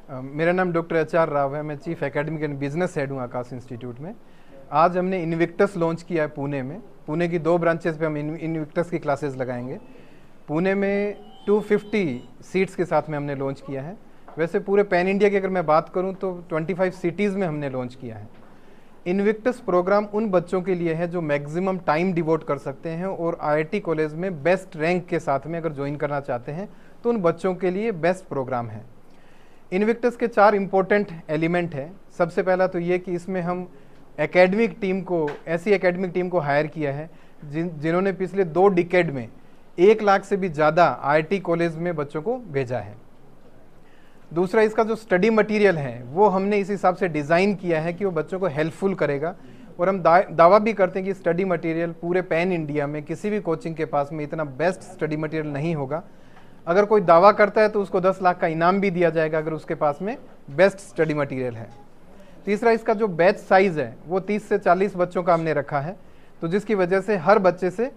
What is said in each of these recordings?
मेरा नाम doctor HR Rao है। मैं chief academic and business head हूँ आकाश इंस्टीट्यूट में। आज हमने इनविक्टस लॉन्च किया है पुणे में। पुणे की 2 ब्रांचेस पे हम इनविक्टस की क्लासेस लगाएंगे। पुणे में 250 सीट्स के साथ में हमने लॉन्च किया है। वैसे पूरे पैन इंडिया की अगर मैं बात करूं तो 25 सिटीज़ में हमने लॉन्च किया है। इनविक्टस प्रोग्राम उन बच्चों के लिए है जो मैक्सिमम टाइम डिवोट कर सकते हैं और IIT कॉलेज में बेस्ट रैंक के साथ में अगर ज्वाइन करना चाहते हैं तो उन बच्चों के लिए बेस्ट प्रोग्राम है। इनविक्टस के 4 इम्पोर्टेंट एलिमेंट है। सबसे पहला तो ये कि इसमें हम एकेडमिक टीम को, ऐसी एकेडमिक टीम को हायर किया है जिन्होंने पिछले 2 डिकेड में 1 लाख से भी ज़्यादा IIT कॉलेज में बच्चों को भेजा है। दूसरा, इसका जो स्टडी मटेरियल है वो हमने इस हिसाब से डिज़ाइन किया है कि वो बच्चों को हेल्पफुल करेगा। और हम दावा भी करते हैं कि स्टडी मटेरियल पूरे पैन इंडिया में किसी भी कोचिंग के पास में इतना बेस्ट स्टडी मटेरियल नहीं होगा। अगर कोई दावा करता है तो उसको 10 लाख का इनाम भी दिया जाएगा अगर उसके पास में बेस्ट स्टडी मटेरियल है। तीसरा, इसका जो बैच साइज़ है वो 30 से 40 बच्चों का हमने रखा है, तो जिसकी वजह से हर बच्चे से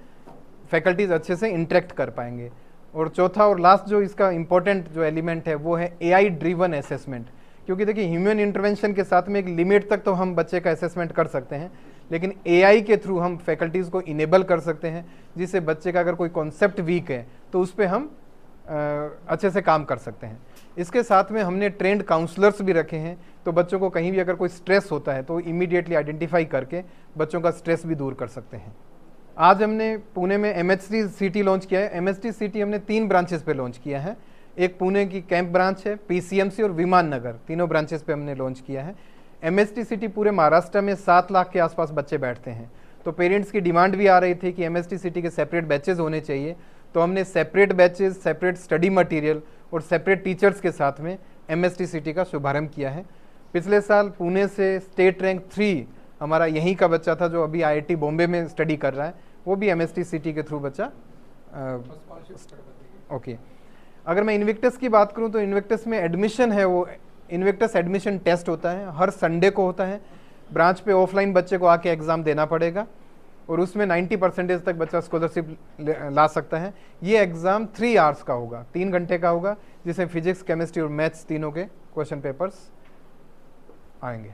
फैकल्टीज अच्छे से इंटरेक्ट कर पाएंगे। और चौथा और लास्ट जो इसका इम्पोर्टेंट जो एलिमेंट है वो है AI ड्रिवन असेसमेंट। क्योंकि देखिए, ह्यूमन इंटरवेंशन के साथ में एक लिमिट तक तो हम बच्चे का असेसमेंट कर सकते हैं, लेकिन AI के थ्रू हम फैकल्टीज़ को इनेबल कर सकते हैं, जिससे बच्चे का अगर कोई कॉन्सेप्ट वीक है तो उस पर हम अच्छे से काम कर सकते हैं। इसके साथ में हमने ट्रेंड काउंसलर्स भी रखे हैं, तो बच्चों को कहीं भी अगर कोई स्ट्रेस होता है तो इमीडिएटली आइडेंटिफाई करके बच्चों का स्ट्रेस भी दूर कर सकते हैं। आज हमने पुणे में MHT सिटी लॉन्च किया है। MHT सिटी हमने 3 ब्रांचेस पे लॉन्च किया है। एक पुणे की कैंप ब्रांच है, PCMC और विमान नगर, तीनों ब्रांचेस पे हमने लॉन्च किया है। MHT सिटी पूरे महाराष्ट्र में 7 लाख के आसपास बच्चे बैठते हैं, तो पेरेंट्स की डिमांड भी आ रही थी कि MHT सिटी के सेपरेट बैचेज होने चाहिए। तो हमने separate batches, separate study material और सेपरेट टीचर्स के साथ में MHT सिटी का शुभारंभ किया है। पिछले साल पुणे से स्टेट रैंक 3 हमारा यहीं का बच्चा था जो अभी IIT बॉम्बे में स्टडी कर रहा है, वो भी MHT सिटी के थ्रू बच्चा ओके। अगर मैं इनविक्टस की बात करूं तो इनविक्टस में एडमिशन है, वो इनविक्टस एडमिशन टेस्ट होता है, हर संडे को होता है। ब्रांच पे ऑफलाइन बच्चे को आके एग्ज़ाम देना पड़ेगा और उसमें 90% तक बच्चा स्कॉलरशिप ला सकता है। ये एग्ज़ाम 3 आवर्स का होगा, 3 घंटे का होगा, जिसमें फिजिक्स, केमिस्ट्री और मैथ्स तीनों के क्वेश्चन पेपर्स आएंगे।